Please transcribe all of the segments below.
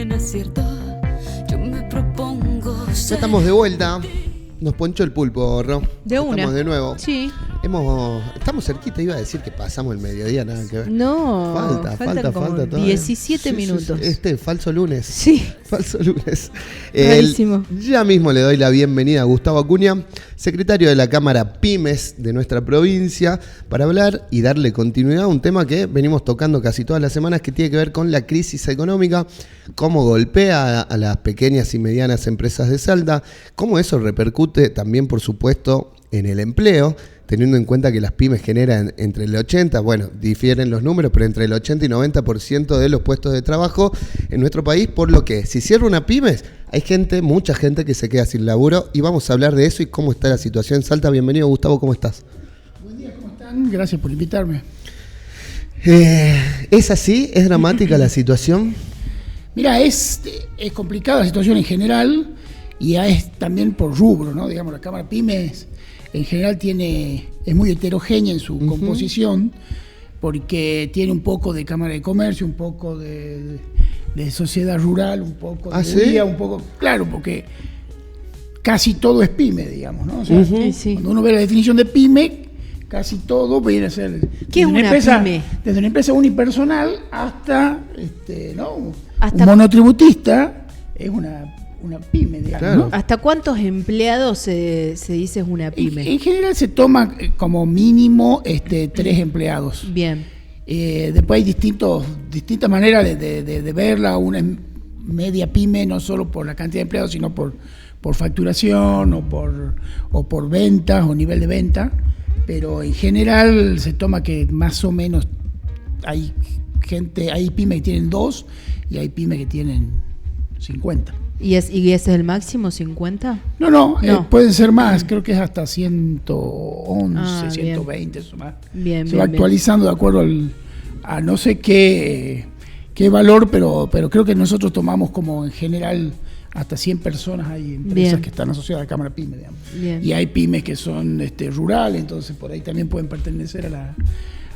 buen acierto. Yo me propongo. Ya estamos de vuelta. Nos ponchó el pulpo, Ro. De una. Estamos de nuevo. Sí. Estamos cerquita, iba a decir que pasamos el mediodía, nada que ver. No, Falta como todavía. 17 minutos. Falso lunes. Sí. Falso lunes. Rarísimo. Ya mismo le doy la bienvenida a Gustavo Acuña, secretario de la Cámara Pymes de nuestra provincia, para hablar y darle continuidad a un tema que venimos tocando casi todas las semanas, que tiene que ver con la crisis económica, cómo golpea a las pequeñas y medianas empresas de Salta, cómo eso repercute también, por supuesto, en el empleo, teniendo en cuenta que las pymes generan entre el 80, bueno, difieren los números, pero entre el 80 y 90% de los puestos de trabajo en nuestro país, por lo que si cierra una pymes, hay mucha gente que se queda sin laburo, y vamos a hablar de eso y cómo está la situación en Salta. Bienvenido, Gustavo, ¿cómo estás? Buen día, ¿cómo están? Gracias por invitarme. ¿Es así? ¿Es dramática la situación? Mira, es complicada la situación en general, y es también por rubro, ¿no? Digamos, la Cámara Pymes en general es muy heterogénea en su composición, porque tiene un poco de Cámara de Comercio, un poco de sociedad rural, un poco de ¿sí? un poco, claro, porque casi todo es pyme, digamos, ¿no? O sea, Sí. cuando uno ve la definición de pyme, casi todo viene a ser ¿Qué es una pyme? Desde una empresa unipersonal hasta Hasta un monotributista es una pyme, digamos. Claro. ¿no? ¿Hasta cuántos empleados se dice es una pyme? En general se toma como mínimo 3 empleados. Bien. Después hay distintas maneras de verla. Una es media pyme, no solo por la cantidad de empleados, sino por facturación o por ventas o nivel de venta. Pero en general se toma que más o menos hay pymes que tienen 2 y hay pymes que tienen 50. ¿Y ese es el máximo, 50? No. No. Pueden ser más, creo que es hasta 111, 120, eso más. Bien, Se va actualizando de acuerdo a no sé qué valor, pero creo que nosotros tomamos como en general hasta 100 personas, hay empresas que están asociadas a la Cámara Pyme, digamos. Bien. Y hay pymes que son rurales, entonces por ahí también pueden pertenecer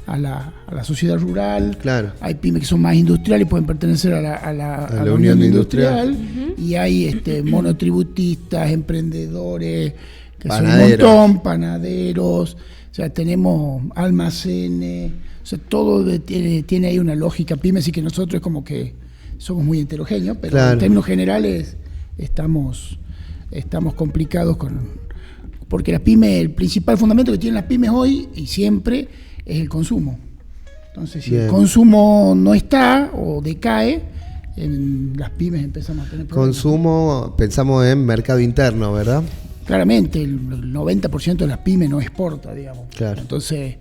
a la sociedad rural. Claro. Hay pymes que son más industriales y pueden pertenecer a la Unión Industrial. Y hay monotributistas, emprendedores, que Panaderos. son un montón, panaderos, o sea, tenemos almacenes, o sea, todo tiene ahí una lógica pyme, así que nosotros es como que somos muy heterogéneos, pero claro, en términos generales estamos complicados porque las pymes, el principal fundamento que tienen las pymes hoy y siempre es el consumo. Entonces, si el consumo no está o decae, en las pymes empezamos a tener problemas. Consumo, pensamos en mercado interno, ¿verdad? Claramente, el 90% de las pymes no exporta, digamos. Claro. Entonces,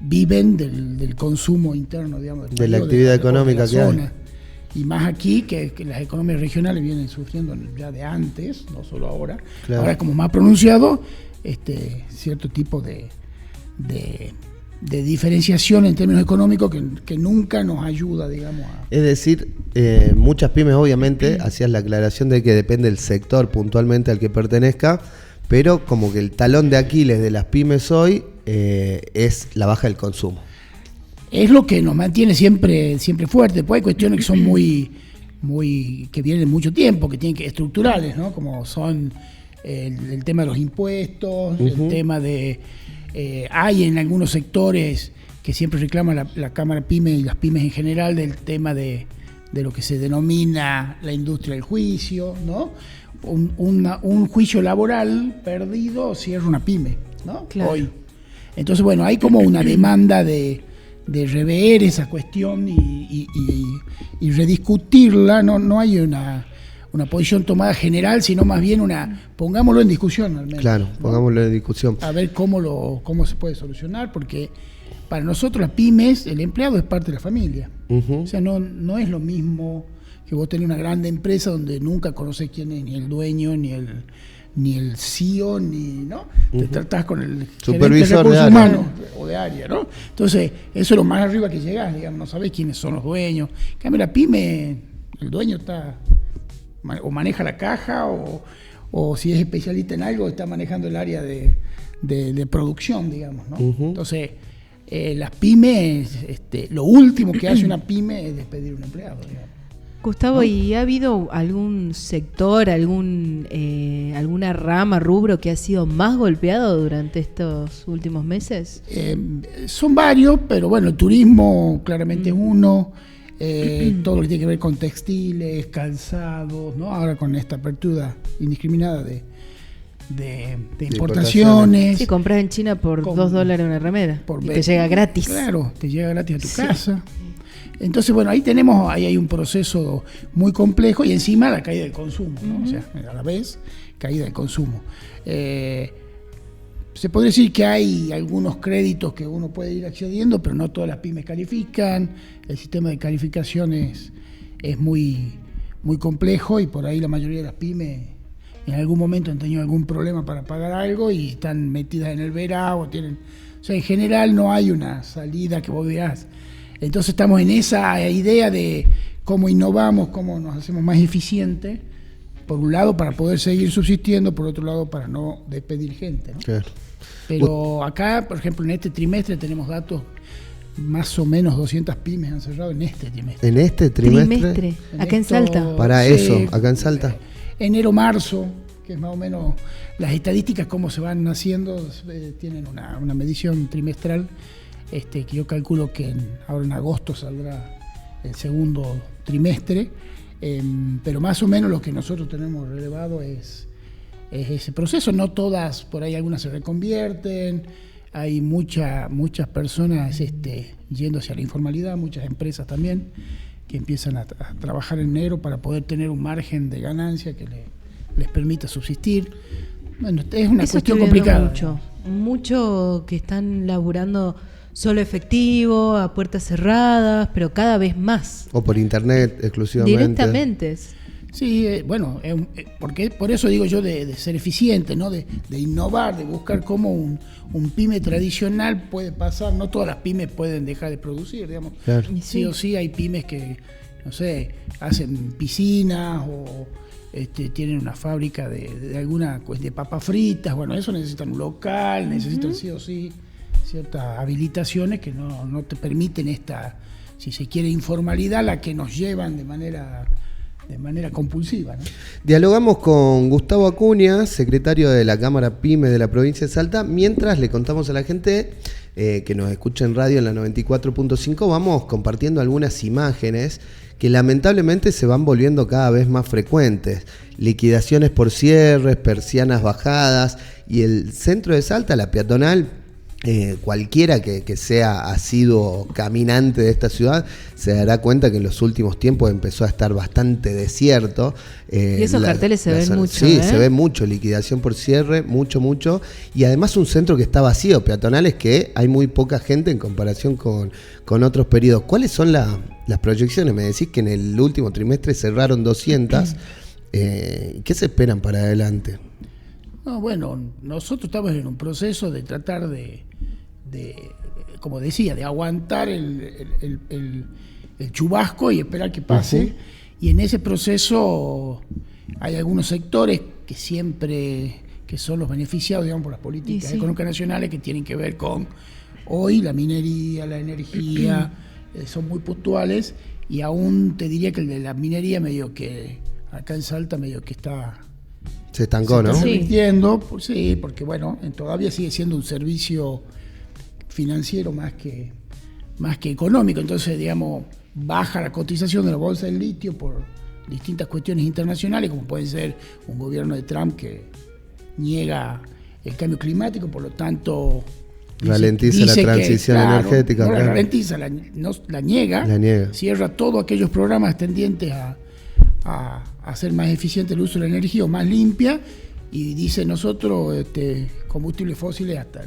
viven del consumo interno, digamos. De la actividad económica que hay. zona. Y más aquí, que las economías regionales vienen sufriendo ya de antes, no solo ahora. Claro. Ahora es como más pronunciado cierto tipo de diferenciación en términos económicos que nunca nos ayuda, digamos. Es decir, muchas pymes, obviamente, hacías la aclaración de que depende del sector puntualmente al que pertenezca, pero como que el talón de Aquiles de las pymes hoy es la baja del consumo. Es lo que nos mantiene siempre fuerte. Después hay cuestiones que son que vienen mucho tiempo, que tienen que estructurales, ¿no? Como son el tema de los impuestos, el tema de hay en algunos sectores que siempre reclama la Cámara Pyme y las pymes en general del tema de lo que se denomina la industria del juicio, ¿no? Un juicio laboral perdido cierra una pyme, ¿no? Claro. Hoy. Entonces, bueno, hay como una demanda de rever esa cuestión y rediscutirla. No hay una posición tomada general, sino más bien pongámoslo en discusión al menos. Claro, pongámoslo en discusión. A ver cómo se puede solucionar, porque para nosotros las pymes, el empleado es parte de la familia. O sea, no es lo mismo que vos tenés una grande empresa donde nunca conocés quién es, ni el dueño, ni el CEO, ¿no? Te tratás con el supervisor gerente de de recursos área humanos o de área, ¿no? Entonces, eso es lo más arriba que llegás, digamos, no sabés quiénes son los dueños. En cambio, la pyme, el dueño o maneja la caja o si es especialista en algo, está manejando el área de producción, digamos, ¿no? Entonces, las pymes, lo último que hace una pyme es despedir a un empleado, digamos. Gustavo, ¿no? ¿y ha habido algún sector, alguna rama, rubro que ha sido más golpeado durante estos últimos meses? Son varios, pero bueno, el turismo claramente es uno, todo lo que tiene que ver con textiles, calzados, ¿no? Ahora con esta apertura indiscriminada de importaciones. Sí, compras en China por $2 una remera y te llega gratis. Claro, te llega gratis a tu casa. Entonces, bueno, ahí hay un proceso muy complejo y encima la caída del consumo, ¿no? O sea, a la vez, caída del consumo. Se podría decir que hay algunos créditos que uno puede ir accediendo, pero no todas las pymes califican. El sistema de calificación es muy, muy complejo y por ahí la mayoría de las pymes en algún momento han tenido algún problema para pagar algo y están metidas en el verano. O sea, en general no hay una salida que vos veas. Entonces estamos en esa idea de cómo innovamos, cómo nos hacemos más eficientes, por un lado para poder seguir subsistiendo, por otro lado para no despedir gente, ¿no? Claro. Pero acá, por ejemplo, en este trimestre tenemos datos, más o menos 200 pymes han cerrado en este trimestre. ¿En este trimestre? Acá en Salta. Para Sí, eso, acá en Salta. Enero, marzo, que es más o menos las estadísticas, cómo se van haciendo, tienen una medición trimestral. Que yo calculo que ahora en agosto saldrá el segundo trimestre, pero más o menos lo que nosotros tenemos relevado es ese proceso. No todas, por ahí algunas se reconvierten, hay muchas personas yendo hacia la informalidad, muchas empresas también que empiezan a trabajar en negro para poder tener un margen de ganancia que les permita subsistir. Bueno, es una cuestión complicada. Mucho que están laburando solo efectivo, a puertas cerradas, pero cada vez más. O por internet exclusivamente. Directamente. Sí, bueno, porque por eso digo yo de ser eficiente, ¿no? De innovar, de buscar cómo un pyme tradicional puede pasar. No todas las pymes pueden dejar de producir, digamos. Claro. Sí o sí hay pymes que, no sé, hacen piscinas o tienen una fábrica de papas fritas. Bueno, eso necesitan un local, necesitan sí o sí ciertas habilitaciones que no te permiten si se quiere, informalidad, la que nos llevan de manera compulsiva, ¿no? Dialogamos con Gustavo Acuña, secretario de la Cámara Pymes de la provincia de Salta, mientras le contamos a la gente que nos escucha en radio en la 94.5, vamos compartiendo algunas imágenes que lamentablemente se van volviendo cada vez más frecuentes. Liquidaciones por cierres, persianas bajadas, y el centro de Salta, la peatonal, cualquiera que sea asiduo caminante de esta ciudad se dará cuenta que en los últimos tiempos empezó a estar bastante desierto. Y esos carteles se ven mucho. Sí, se ve mucho, liquidación por cierre, mucho. Y además un centro que está vacío, peatonales que hay muy poca gente en comparación con otros periodos. ¿Cuáles son las proyecciones? Me decís que en el último trimestre cerraron 200. ¿Qué se esperan para adelante? No, bueno, nosotros estamos en un proceso de tratar de como decía, de aguantar el chubasco y esperar que pase. Uh-huh. Y en ese proceso hay algunos sectores que son los beneficiados, digamos, por las políticas económicas nacionales, que tienen que ver con hoy la minería, la energía, son muy puntuales, y aún te diría que el de la minería medio que acá en Salta medio que se estancó, ¿no? Se está revirtiendo, sí, porque bueno, todavía sigue siendo un servicio financiero más que económico. Entonces, digamos, baja la cotización de la bolsa del litio por distintas cuestiones internacionales, como puede ser un gobierno de Trump que niega el cambio climático, por lo tanto ralentiza la transición energética. No la ralentiza, la niega, cierra todos aquellos programas tendientes a hacer más eficiente el uso de la energía o más limpia, y dice nosotros combustibles fósiles hasta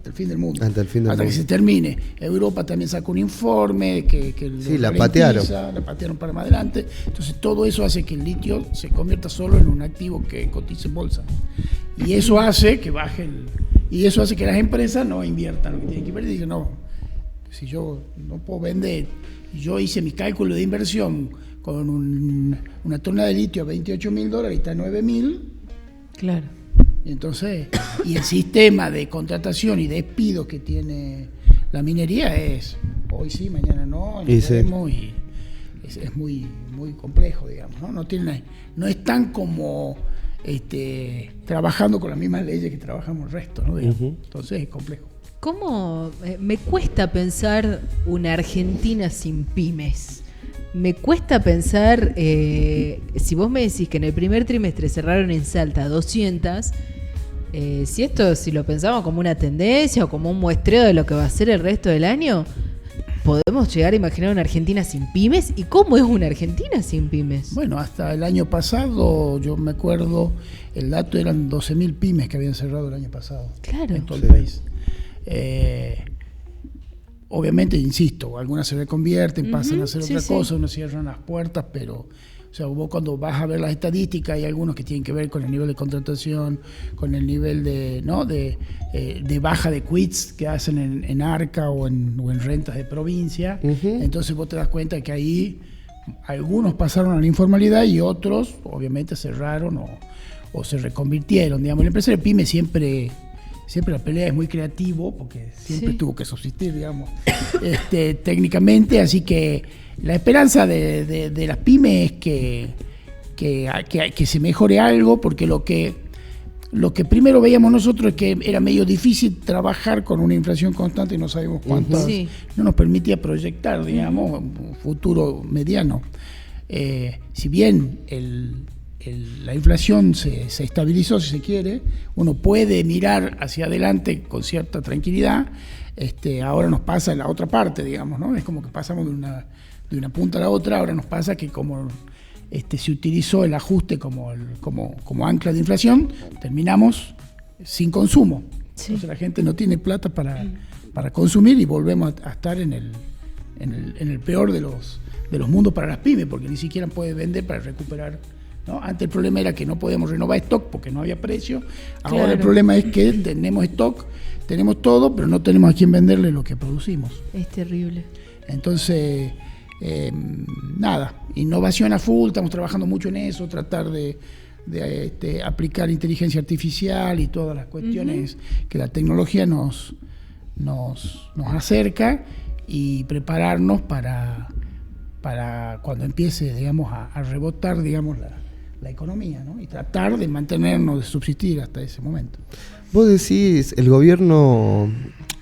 el fin del mundo, hasta que se termine. Europa también sacó un informe que la patearon para más adelante. Entonces todo eso hace que el litio se convierta solo en un activo que cotice en bolsa, y eso hace que que las empresas no inviertan lo que tienen que invertir. Dicen, no, si yo no puedo vender, yo hice mi cálculo de inversión con una tonelada de litio a $28,000 y está a $9,000. Claro. Entonces, y el sistema de contratación y despido que tiene la minería es hoy sí, mañana no, y es muy, muy complejo, digamos, ¿no? No es tan como trabajando con las mismas leyes que trabajamos el resto, ¿no? Entonces es complejo. ¿Cómo me cuesta pensar una Argentina sin pymes? Me cuesta pensar, si vos me decís que en el primer trimestre cerraron en Salta 200, si lo pensamos como una tendencia o como un muestreo de lo que va a ser el resto del año, ¿podemos llegar a imaginar una Argentina sin pymes? ¿Y cómo es una Argentina sin pymes? Bueno, hasta el año pasado, yo me acuerdo, el dato eran 12.000 pymes que habían cerrado el año pasado. Claro. En todo el país. Obviamente, insisto, algunas se reconvierten, pasan a hacer otra cosa, unos cierran las puertas, pero o sea, vos cuando vas a ver las estadísticas hay algunos que tienen que ver con el nivel de contratación, con el nivel de baja de quits que hacen en Arca o en rentas de provincia. Entonces vos te das cuenta que ahí algunos pasaron a la informalidad y otros obviamente cerraron o se reconvirtieron. Digamos, la empresa de pyme siempre la pelea es muy creativo porque siempre tuvo que subsistir, digamos, técnicamente, así que la esperanza de las pymes es que se mejore algo, porque lo que primero veíamos nosotros es que era medio difícil trabajar con una inflación constante y no sabemos cuánto, no nos permitía proyectar, digamos, un futuro mediano. Si bien la inflación se estabilizó, si se quiere, uno puede mirar hacia adelante con cierta tranquilidad. Ahora nos pasa en la otra parte, digamos, ¿no? Es como que pasamos de una punta a la otra. Ahora nos pasa que como se utilizó el ajuste como ancla de inflación, terminamos sin consumo. Entonces la gente no tiene plata para consumir y volvemos a estar en el peor de los mundos para las pymes, porque ni siquiera puede vender para recuperar, ¿no? Antes el problema era que no podíamos renovar stock porque no había precio. Ahora el problema es que tenemos stock, tenemos todo, pero no tenemos a quién venderle lo que producimos. Es terrible. Entonces, nada, innovación a full, estamos trabajando mucho en eso, tratar de aplicar inteligencia artificial y todas las cuestiones que la tecnología nos acerca, y prepararnos para cuando empiece, digamos, a rebotar, digamos, la economía, ¿no? Y tratar de mantenernos, de subsistir hasta ese momento. Vos decís, el gobierno,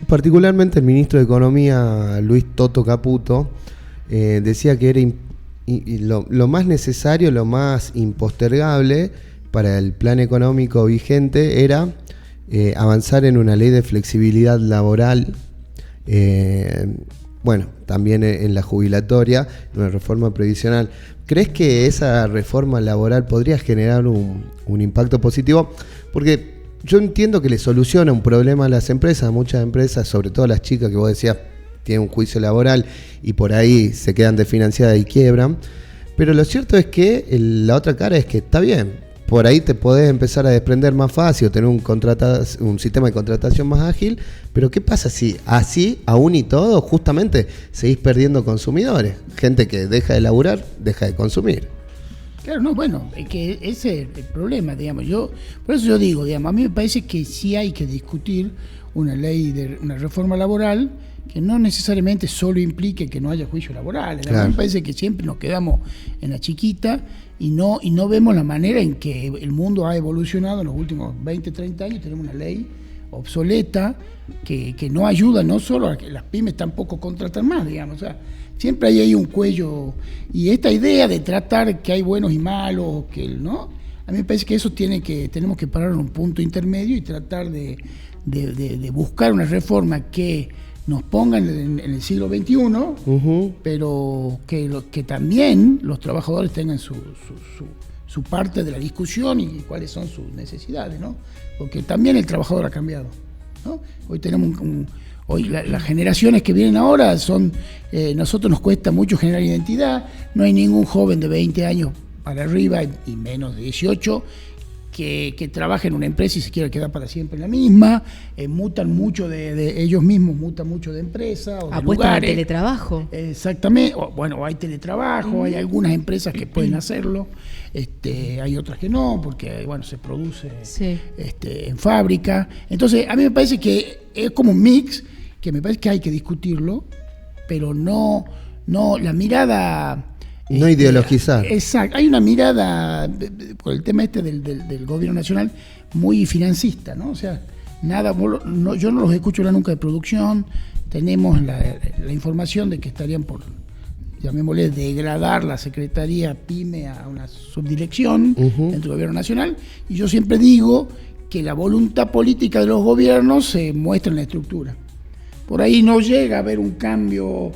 particularmente el ministro de Economía, Luis Toto Caputo, decía que era lo más necesario, lo más impostergable para el plan económico vigente era avanzar en una ley de flexibilidad laboral, también en la jubilatoria, en una reforma previsional. ¿Crees que esa reforma laboral podría generar un impacto positivo? Porque yo entiendo que le soluciona un problema a las empresas, a muchas empresas, sobre todo las chicas que vos decías tienen un juicio laboral y por ahí se quedan desfinanciadas y quiebran. Pero lo cierto es que la otra cara es que está bien, por ahí te podés empezar a desprender más fácil o tener un sistema de contratación más ágil, pero ¿qué pasa si así, aún y todo, justamente seguís perdiendo consumidores? Gente que deja de laburar, deja de consumir. Claro, no, bueno, es que ese es el problema, digamos. Por eso yo digo, digamos, a mí me parece que sí hay que discutir una reforma laboral que no necesariamente solo implique que no haya juicio laboral. Claro. A mí me parece que siempre nos quedamos en la chiquita y no vemos la manera en que el mundo ha evolucionado en los últimos 20, 30 años. Tenemos una ley obsoleta que no ayuda, no solo a que las pymes tampoco contratan más, digamos. O sea, siempre hay ahí un cuello. Y esta idea de tratar que hay buenos y malos, ¿no? A mí me parece que eso tenemos que parar en un punto intermedio y tratar de buscar una reforma que nos pongan en el siglo XXI, pero que también los trabajadores tengan su parte de la discusión y cuáles son sus necesidades, ¿no? Porque también el trabajador ha cambiado, ¿no? Hoy tenemos hoy las generaciones que vienen ahora nosotros nos cuesta mucho generar identidad, no hay ningún joven de 20 años para arriba y menos de 18 que trabaja en una empresa y se quiere quedar para siempre en la misma, mutan mucho de ellos mismos, mutan mucho de empresa o de apuestan lugares. Al teletrabajo. Exactamente, hay teletrabajo, hay algunas empresas que pueden hacerlo, hay otras que no, porque se produce en fábrica. Entonces, a mí me parece que es como un mix, que me parece que hay que discutirlo, pero no la mirada No ideologizar. Exacto. Hay una mirada, por el tema del gobierno nacional, muy financista, ¿no? O sea, nada, yo no los escucho hablar nunca de producción. Tenemos la información de que estarían por, llamémosle, degradar la Secretaría PYME a una subdirección dentro del gobierno nacional. Y yo siempre digo que la voluntad política de los gobiernos se muestra en la estructura. Por ahí no llega a haber un cambio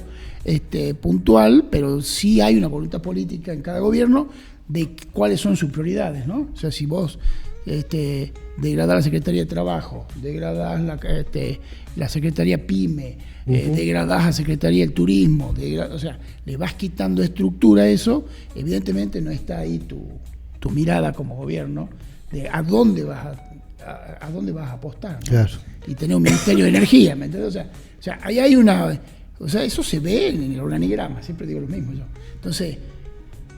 puntual, pero sí hay una voluntad política en cada gobierno de cuáles son sus prioridades, ¿no? O sea, si vos degradás la Secretaría de Trabajo, degradás la Secretaría PYME, degradás la Secretaría del Turismo, o sea, le vas quitando estructura a eso, evidentemente no está ahí tu mirada como gobierno de a dónde vas a apostar, ¿no? Claro. Y tener un Ministerio de Energía, ¿me entiendes? O sea, ahí hay una... O sea, eso se ve en el organigrama, siempre digo lo mismo yo. Entonces,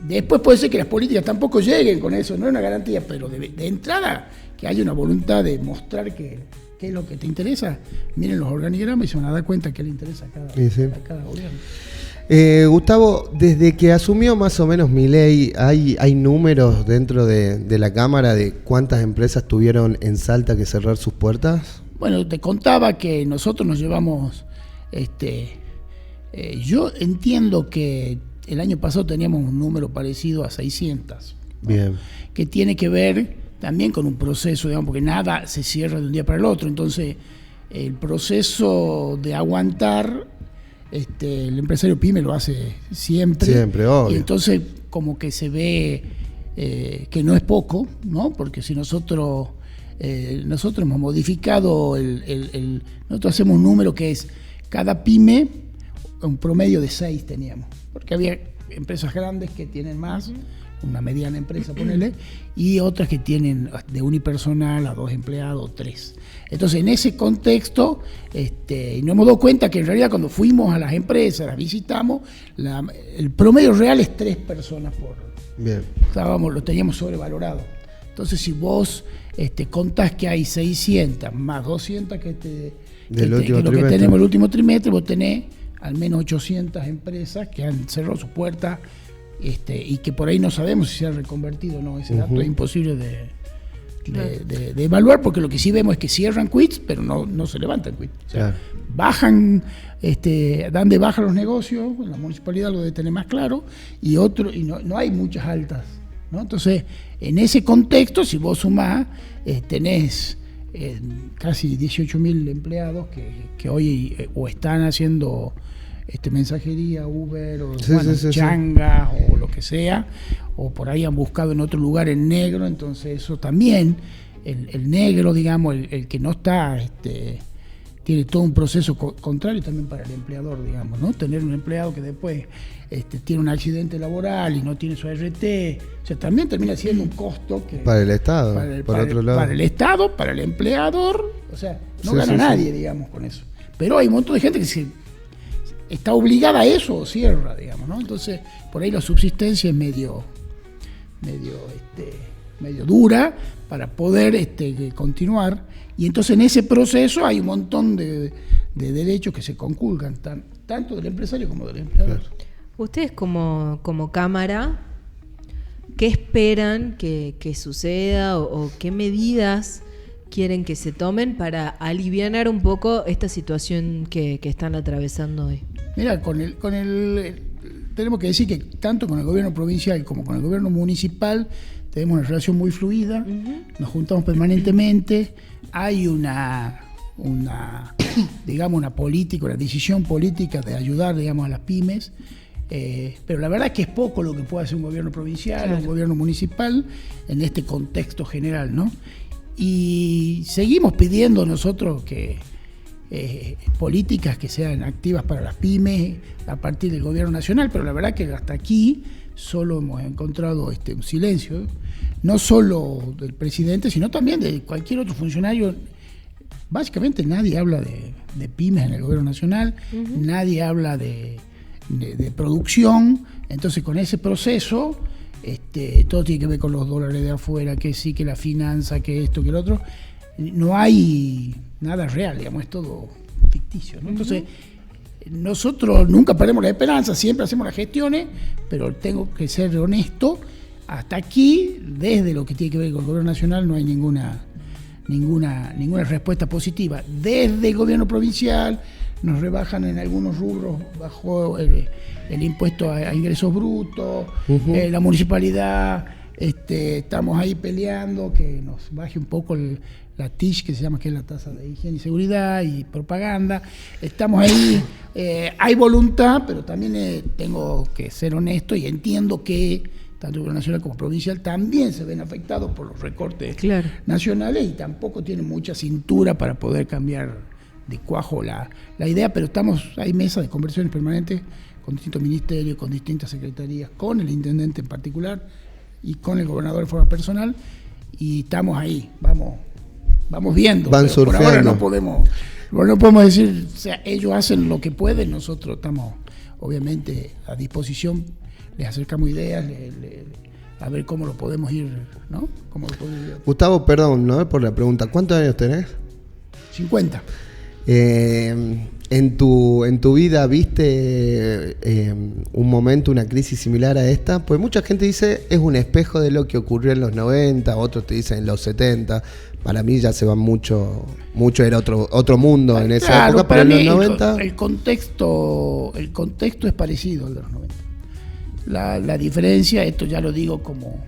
después puede ser que las políticas tampoco lleguen con eso, no es una garantía, pero de entrada que haya una voluntad de mostrar qué es lo que te interesa. Miren los organigramas y se van a dar cuenta qué le interesa a cada gobierno. Gustavo, desde que asumió más o menos Milei, ¿hay números dentro de la Cámara de cuántas empresas tuvieron en Salta que cerrar sus puertas? Bueno, te contaba que nosotros nos llevamos... yo entiendo que el año pasado teníamos un número parecido a 600. ¿no? Bien. Que tiene que ver también con un proceso, digamos, porque nada se cierra de un día para el otro. Entonces, el proceso de aguantar, el empresario PYME lo hace siempre. Siempre, obvio. Y entonces, como que se ve que no es poco, ¿no? Porque si nosotros hemos modificado nosotros hacemos un número que es cada PYME, un promedio de 6 teníamos, porque había empresas grandes que tienen más, una mediana empresa, ponele, y otras que tienen de unipersonal a 2 empleados, 3. Entonces, en ese contexto, nos hemos dado cuenta que en realidad cuando fuimos a las empresas, las visitamos, el promedio real es 3 personas por... Bien. Lo teníamos sobrevalorado. Entonces, si vos contás que hay 600 más 200 que tenemos el último trimestre, vos tenés al menos 800 empresas que han cerrado sus puertas y que por ahí no sabemos si se han reconvertido o no. Ese dato es imposible de evaluar, porque lo que sí vemos es que cierran quits, pero no se levantan quits. O sea, bajan, dan de baja los negocios, la municipalidad lo debe tener más claro, y no hay muchas altas, ¿no? Entonces, en ese contexto, si vos sumás, tenés casi 18.000 empleados que hoy o están haciendo mensajería, Uber, o changas, o lo que sea, o por ahí han buscado en otro lugar en negro. Entonces eso también, el negro, digamos, el que no está, tiene todo un proceso contrario también para el empleador, digamos, ¿no? Tener un empleado que después tiene un accidente laboral y no tiene su ART, o sea, también termina siendo un costo que... Para el Estado, para el Estado, para el empleador, o sea, no gana nadie, digamos, con eso. Pero hay un montón de gente que está obligada a eso o cierra, digamos, ¿no? Entonces, por ahí la subsistencia es medio dura para poder continuar, y entonces en ese proceso hay un montón de derechos que se conculcan, tanto del empresario como del empleador. Claro. Ustedes como Cámara, ¿qué esperan que suceda o qué medidas quieren que se tomen para alivianar un poco esta situación que están atravesando hoy? Mira, tenemos que decir que tanto con el gobierno provincial como con el gobierno municipal tenemos una relación muy fluida, nos juntamos permanentemente, hay una política, una decisión política de ayudar, digamos, a las pymes, pero la verdad es que es poco lo que puede hacer un gobierno provincial o un gobierno municipal en este contexto general, ¿no? Y seguimos pidiendo nosotros que políticas que sean activas para las pymes a partir del gobierno nacional, pero la verdad que hasta aquí solo hemos encontrado un silencio, no solo del presidente, sino también de cualquier otro funcionario. Básicamente nadie habla de pymes en el gobierno nacional, nadie habla de producción. Entonces, con ese proceso, todo tiene que ver con los dólares de afuera, que sí, que la finanza, que esto, que el otro. No hay nada real, digamos, es todo ficticio, ¿no? Entonces, nosotros nunca perdemos la esperanza, siempre hacemos las gestiones, pero tengo que ser honesto. Hasta aquí, desde lo que tiene que ver con el gobierno nacional, no hay ninguna respuesta positiva. Desde el gobierno provincial nos rebajan en algunos rubros, bajó el impuesto a ingresos brutos, la municipalidad, estamos ahí peleando que nos baje un poco la TIC, que se llama, que es la tasa de higiene y seguridad y propaganda. Estamos ahí, hay voluntad, pero también tengo que ser honesto y entiendo que tanto el gobierno nacional como provincial también se ven afectados por los recortes nacionales y tampoco tienen mucha cintura para poder cambiar de cuajo la idea, pero hay mesas de conversaciones permanentes con distintos ministerios, con distintas secretarías, con el intendente en particular y con el gobernador de forma personal, y estamos ahí, vamos viendo. Van Por ahora surfeando. no podemos decir, o sea, ellos hacen lo que pueden, nosotros estamos obviamente a disposición, les acercamos ideas, a ver cómo lo podemos ir, ¿no? Gustavo, perdón, ¿no? Por la pregunta, ¿cuántos años tenés? 50. ¿En tu vida viste un momento, una crisis similar a esta? Pues mucha gente dice es un espejo de lo que ocurrió en los 90, otros te dicen en los 70. Para mí ya se va mucho era otro mundo en esa época, pero en los 90... El contexto es parecido al de los 90. La diferencia, esto ya lo digo como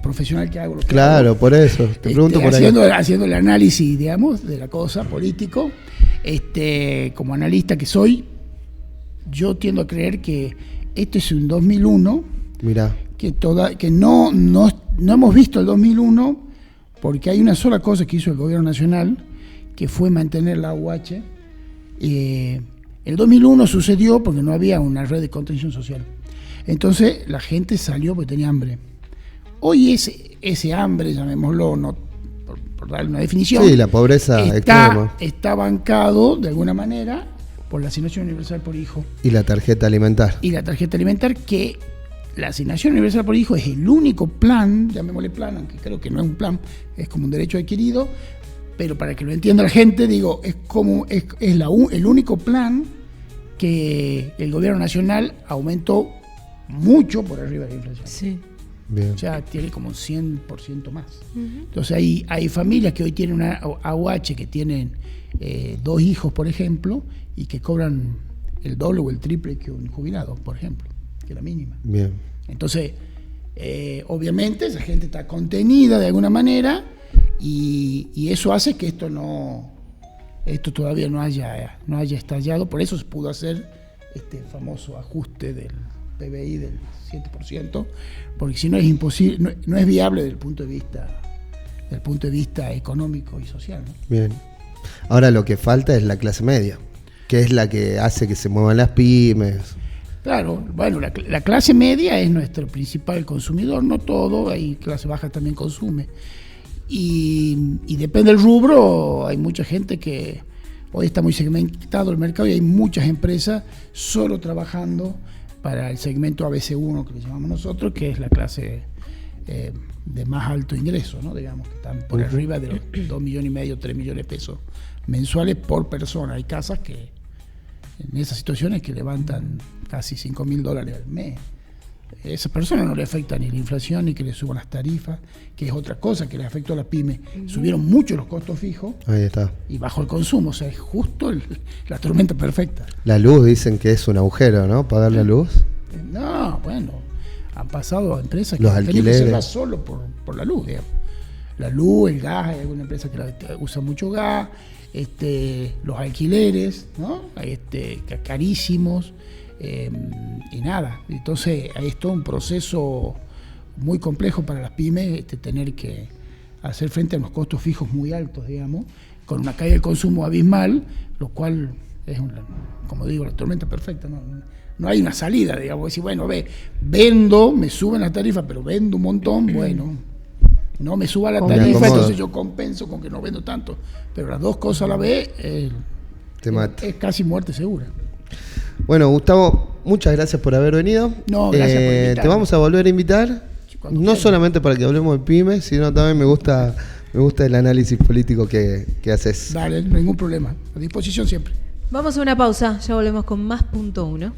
profesional que hago. Claro, por eso, te pregunto por ahí. Haciendo el análisis, digamos, de la cosa, político, como analista que soy, yo tiendo a creer que este es un 2001, Mirá. que no hemos visto el 2001, porque hay una sola cosa que hizo el gobierno nacional, que fue mantener la AUH. El 2001 sucedió porque no había una red de contención social. Entonces la gente salió porque tenía hambre. Hoy ese hambre, llamémoslo, no, por darle una definición, Sí, la pobreza extrema. Está bancado de alguna manera por la Asignación Universal por Hijo. Y la tarjeta alimentar. Y la tarjeta alimentar, que la Asignación Universal por Hijo es el único plan, llamémosle plan, aunque creo que no es un plan, es como un derecho adquirido, pero para que lo entienda la gente, digo, es el único plan que el gobierno nacional aumentó mucho por arriba de la inflación. Sí. Bien. O sea, tiene como un 100% más. Entonces hay familias que hoy tienen una AUH, que tienen 2 hijos, por ejemplo, y que cobran el doble o el triple que un jubilado, por ejemplo, que es la mínima. Bien. Entonces, obviamente esa gente está contenida de alguna manera, y eso hace que esto todavía no haya estallado. Por eso se pudo hacer este famoso ajuste del PBI del 7%, porque si no es imposible, no es viable desde el punto de vista económico y social, ¿no? Bien. Ahora lo que falta es la clase media, que es la que hace que se muevan las pymes. Claro, bueno, la clase media es nuestro principal consumidor, no todo, hay clase baja también consume. Y depende del rubro, hay mucha gente que hoy está muy segmentado el mercado y hay muchas empresas solo trabajando para el segmento ABC1, que le llamamos nosotros, que es la clase de más alto ingreso, ¿no? Digamos, que están por arriba de los 2,5 millones, 3 millones de pesos mensuales por persona. Hay casas que en esas situaciones que levantan casi $5,000 al mes. A esas personas no le afecta ni la inflación ni que le suban las tarifas, que es otra cosa que le afectó a la pyme. Subieron mucho los costos fijos. Ahí está. Y bajó el consumo, o sea, es justo la tormenta perfecta. La luz dicen que es un agujero, ¿no? Pagar la luz. No, bueno, han pasado empresas que Los han tenido que alquileres. cerrar solo por la luz, digamos. La luz, el gas, hay alguna empresa que usa mucho gas, los alquileres, ¿no? Carísimos, y nada. Entonces, es todo un proceso muy complejo para las pymes, tener que hacer frente a unos costos fijos muy altos, digamos, con una caída del consumo abismal, lo cual es, como digo, la tormenta perfecta, no hay una salida, digamos, decir, bueno, vendo, me suben las tarifas, pero vendo un montón, bueno, no me suba la tarifa, entonces yo compenso con que no vendo tanto, pero las dos cosas a la vez Te mata. es casi muerte segura. Bueno, Gustavo, muchas gracias por haber venido. No, gracias por invitarme. Te vamos a volver a invitar, Cuando no quieras. solamente para que hablemos de pymes, sino también me gusta el análisis político que haces. Dale, ningún problema, a disposición siempre. Vamos a una pausa, ya volvemos con más punto uno.